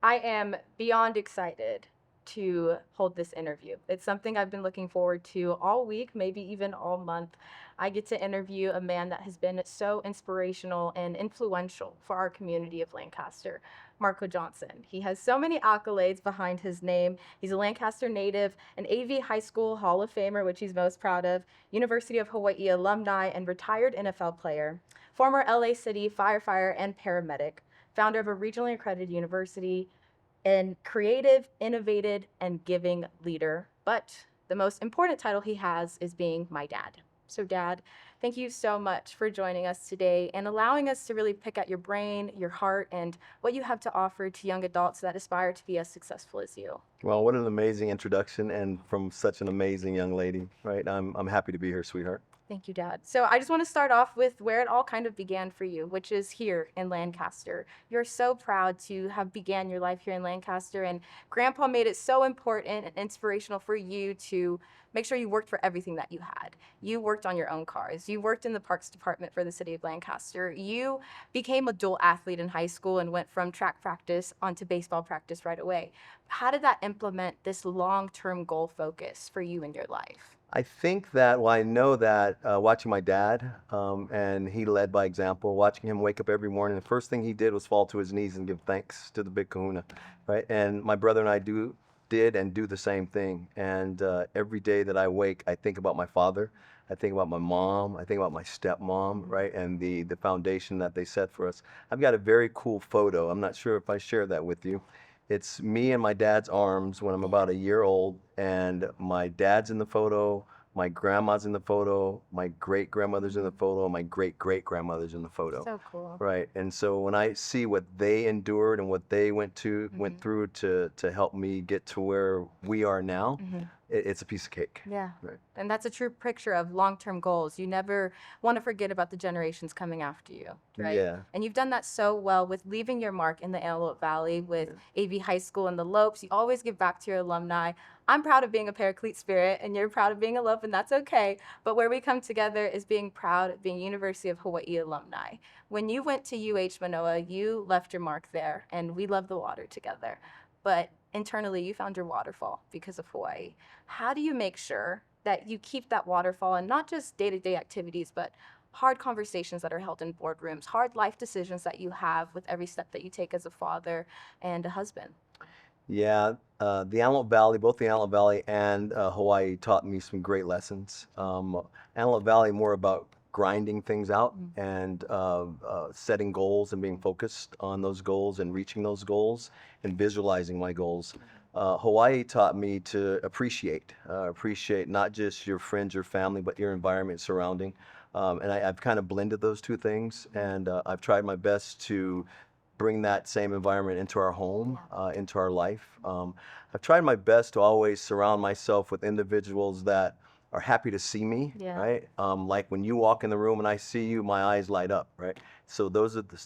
I am beyond excited to hold this interview. It's something I've been looking forward to all week, maybe even all month. I get to interview a man that has been so inspirational and influential for our community of Lancaster, Marco Johnson. He has so many accolades behind his name. He's a Lancaster native, an AV High School Hall of Famer, which he's most proud of, University of Hawaii alumni and retired NFL player, former LA City firefighter and paramedic, founder of a regionally accredited university, and creative, innovative, and giving leader. But the most important title he has is being my dad. So, Dad, thank you so much for joining us today and allowing us to really pick at your brain, your heart, and what you have to offer to young adults that aspire to be as successful as you. Well, what an amazing introduction, and from such an amazing young lady, right? I'm happy to be here, sweetheart. Thank you, Dad. So I just want to start off with where it all kind of began for you, which is here in Lancaster. You're so proud to have began your life here in Lancaster, and Grandpa made it so important and inspirational for you to make sure you worked for everything that you had. You worked on your own cars. You worked in the parks department for the city of Lancaster. You became a dual athlete in high school and went from track practice onto baseball practice right away. How did that implement this long-term goal focus for you in your life? I think that, well, I know that watching my dad, and he led by example, watching him wake up every morning, the first thing he did was fall to his knees and give thanks to the big kahuna, right? And my brother and I did and do the same thing. And every day that I wake, I think about my father. I think about my mom. I think about my stepmom, right? And the foundation that they set for us. I've got a very cool photo. I'm not sure if I share that with you. It's me in my dad's arms when I'm about a year old, and my dad's in the photo, my grandma's in the photo, my great grandmother's in the photo, my great great grandmother's in the photo. So cool. Right. And so when I see what they endured and what they went through to help me get to where we are now, it's a piece of cake. Yeah. Right. And that's a true picture of long-term goals. You never want to forget about the generations coming after you, right? Yeah. And you've done that so well with leaving your mark in the Antelope Valley with AV High School and the Lopes. You always give back to your alumni. I'm proud of being a Paraclete Spirit, and you're proud of being a Lope, and that's okay. But where we come together is being proud of being University of Hawaii alumni. When you went to UH Manoa, you left your mark there, and we love the water together. But internally, you found your waterfall because of Hawaii. How do you make sure that you keep that waterfall and not just day-to-day activities, but hard conversations that are held in boardrooms, hard life decisions that you have with every step that you take as a father and a husband? Yeah, the Antelope Valley, both the Antelope Valley and Hawaii taught me some great lessons. Antelope Valley more about grinding things out and setting goals and being focused on those goals and reaching those goals and visualizing my goals. Hawaii taught me to appreciate not just your friends, your family, but your environment surrounding. And I've kind of blended those two things, and I've tried my best to bring that same environment into our home, into our life. I've tried my best to always surround myself with individuals that are happy to see me, right? Like when you walk in the room and I see you, my eyes light up, right? So those are the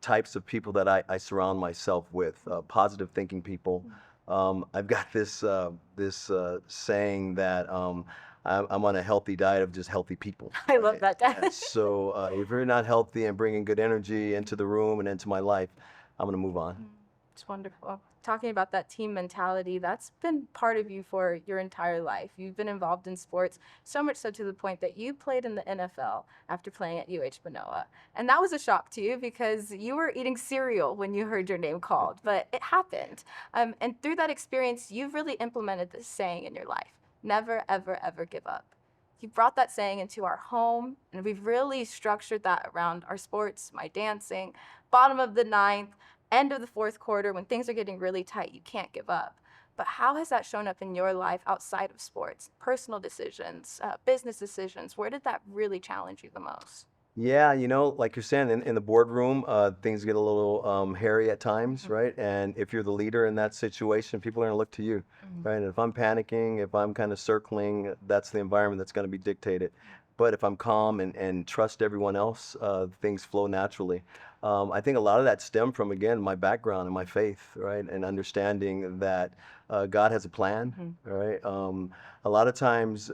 types of people that I surround myself with, positive thinking people. I've got this saying that I'm on a healthy diet of just healthy people. I love that, Dad. So if you're not healthy and bringing good energy into the room and into my life, I'm gonna move on. It's wonderful. Talking about that team mentality, that's been part of you for your entire life. You've been involved in sports, so much so to the point that you played in the NFL after playing at UH Manoa. And that was a shock to you because you were eating cereal when you heard your name called, but it happened. And through that experience, you've really implemented this saying in your life: never, ever, ever give up. You brought that saying into our home, and we've really structured that around our sports, my dancing, bottom of the ninth, end of the fourth quarter, when things are getting really tight, you can't give up. But how has that shown up in your life outside of sports, personal decisions, business decisions? Where did that really challenge you the most? Yeah, like you're saying, in the boardroom, things get a little hairy at times, right? And if you're the leader in that situation, people are going to look to you, right? And if I'm panicking, if I'm kind of circling, that's the environment that's going to be dictated. But if I'm calm and trust everyone else, things flow naturally. I think a lot of that stemmed from, again, my background and my faith, right? And understanding that God has a plan, right? A lot of times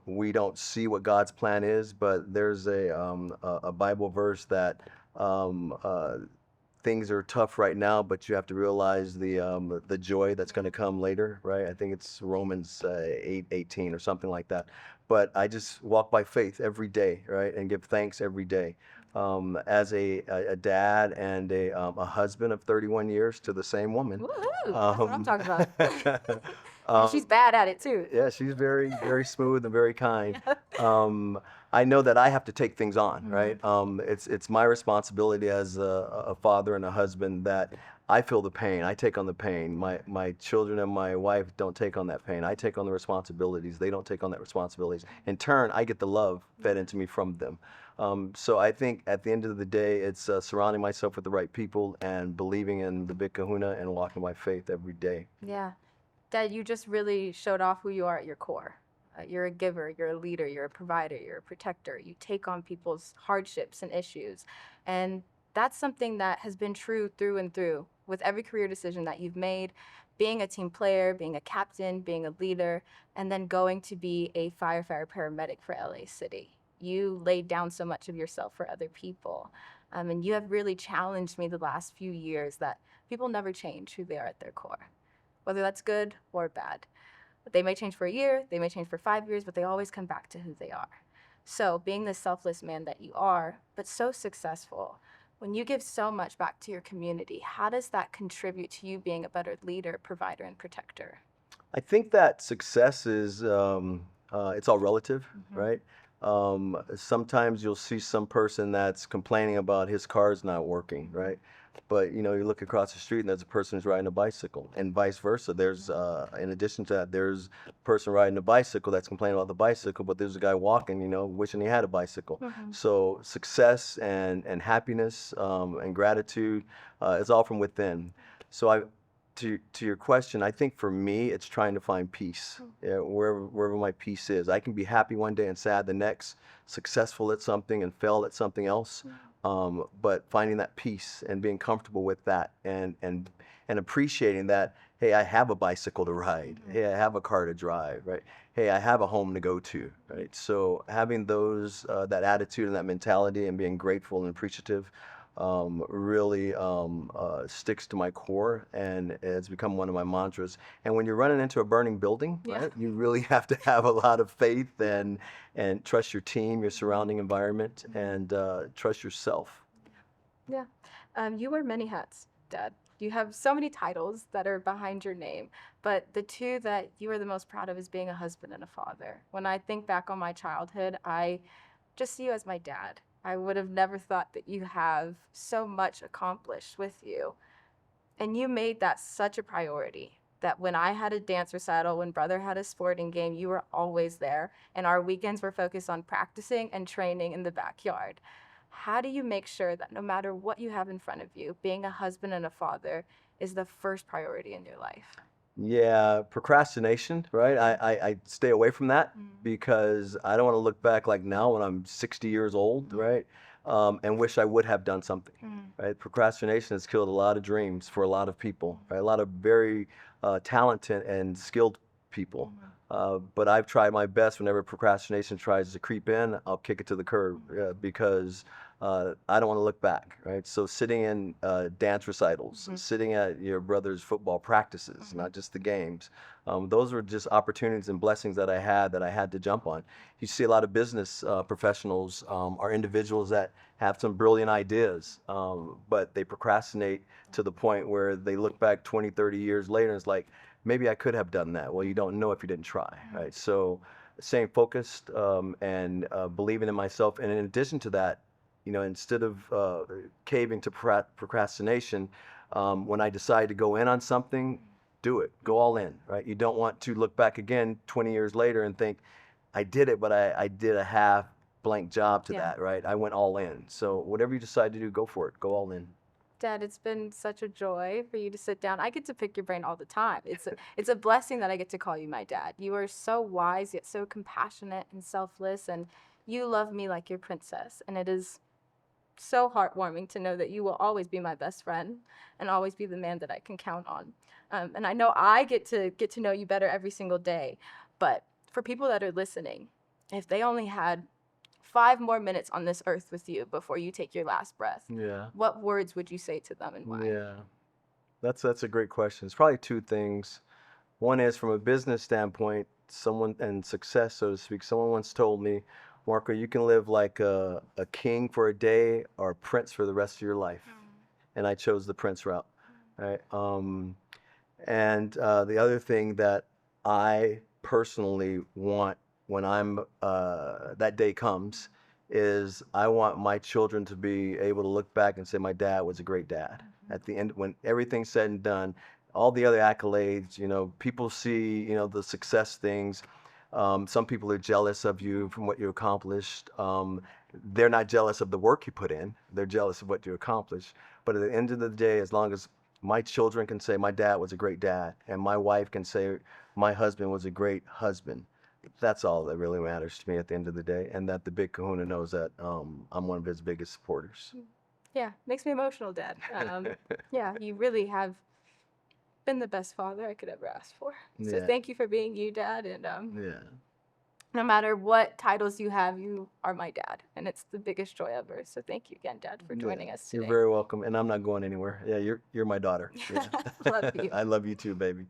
we don't see what God's plan is, but there's a Bible verse that things are tough right now, but you have to realize the joy that's going to come later, right? I think it's Romans 8:18 or something like that. But I just walk by faith every day, right, and give thanks every day. As a dad and a husband of 31 years to the same woman. Woohoo! That's what I'm talking about. And she's um, bad at it too. yeah, she's very, very smooth and very kind. Yeah. I know that I have to take things on, Mhm. right? It's my responsibility as a father and a husband that I feel the pain. I take on the pain. My children and my wife don't take on that pain. I take on the responsibilities. They don't take on that responsibilities. In turn, I get the love fed into me from them. So I think at the end of the day, it's surrounding myself with the right people and believing in the Big Kahuna and walking by faith every day. Yeah. Dad, you just really showed off who you are at your core. You're a giver, you're a leader, you're a provider, you're a protector. You take on people's hardships and issues. And that's something that has been true through and through with every career decision that you've made, being a team player, being a captain, being a leader, and then going to be a firefighter paramedic for LA City. You laid down so much of yourself for other people. And you have really challenged me the last few years that people never change who they are at their core, whether that's good or bad. They may change for a year, they may change for 5 years, but they always come back to who they are. So, being the selfless man that you are, but so successful, when you give so much back to your community, how does that contribute to you being a better leader, provider, and protector? I think that success is it's all relative, Mhm. right? Sometimes you'll see some person that's complaining about his car's not working, right? But you know, you look across the street and there's a person who's riding a bicycle, and vice versa. There's in addition to that, there's a person riding a bicycle that's complaining about the bicycle, but there's a guy walking, you know, wishing he had a bicycle. Mhm. So success and happiness and gratitude is all from within. So to your question, I think for me, it's trying to find peace, yeah, wherever my peace is. I can be happy one day and sad the next, successful at something and fail at something else. But finding that peace and being comfortable with that and appreciating that, hey, I have a bicycle to ride. Hey, I have a car to drive, right? Hey, I have a home to go to, right? So having those that attitude and that mentality and being grateful and appreciative really sticks to my core and it's become one of my mantras. And when you're running into a burning building, Yeah. right, you really have to have a lot of faith and trust your team, your surrounding environment, and trust yourself. Yeah. You wear many hats, Dad. You have so many titles that are behind your name, but the two that you are the most proud of is being a husband and a father. When I think back on my childhood, I just see you as my dad. I would have never thought that you have so much accomplished with you. And you made that such a priority that when I had a dance recital, when brother had a sporting game, you were always there. And our weekends were focused on practicing and training in the backyard. How do you make sure that no matter what you have in front of you, being a husband and a father is the first priority in your life? Yeah, procrastination, right? I stay away from that Mm. because I don't want to look back like now when I'm 60 years old, right? And wish I would have done something, Mm. right? Procrastination has killed a lot of dreams for a lot of people, right? A lot of very talented and skilled people. But I've tried my best whenever procrastination tries to creep in, I'll kick it to the curb because I don't want to look back, right? So sitting in dance recitals, sitting at your brother's football practices, not just the games, those were just opportunities and blessings that I had to jump on. You see a lot of business professionals are individuals that have some brilliant ideas, but they procrastinate to the point where they look back 20, 30 years later and it's like, maybe I could have done that. Well, you don't know if you didn't try, right? So staying focused and believing in myself. And in addition to that, you know, instead of caving to procrastination, when I decide to go in on something, do it. Go all in, right? You don't want to look back again 20 years later and think, I did it, but I did a half blank job to Yeah. that, right? I went all in. So whatever you decide to do, go for it. Go all in. Dad, it's been such a joy for you to sit down. I get to pick your brain all the time. It's a blessing that I get to call you my dad. You are so wise yet so compassionate and selfless, and you love me like your princess. And it is so heartwarming to know that you will always be my best friend and always be the man that I can count on. And I know I get to know you better every single day. But for people that are listening, if they only had 5 more minutes on this earth with you before you take your last breath, Yeah. what words would you say to them and why? Yeah. That's a great question. It's probably two things. One is from a business standpoint, someone and success, so to speak. Someone once told me, Marco, you can live like a king for a day or a prince for the rest of your life. And I chose the prince route. Right. And the other thing that I personally want when that day comes is I want my children to be able to look back and say my dad was a great dad. At the end, when everything's said and done, all the other accolades, people see, the success things. Some people are jealous of you from what you accomplished. They're not jealous of the work you put in. They're jealous of what you accomplished. But at the end of the day, as long as my children can say my dad was a great dad, and my wife can say my husband was a great husband, that's all that really matters to me at the end of the day, and that the big kahuna knows that I'm one of his biggest supporters. Yeah, makes me emotional, Dad. Yeah, you really have been the best father I could ever ask for. So Yeah. thank you for being you, Dad. And Yeah. no matter what titles you have, you are my dad, and it's the biggest joy ever. So thank you again, Dad, for joining us today. You're very welcome, and I'm not going anywhere. Yeah, you're my daughter. Yeah. Love you. I love you too, baby.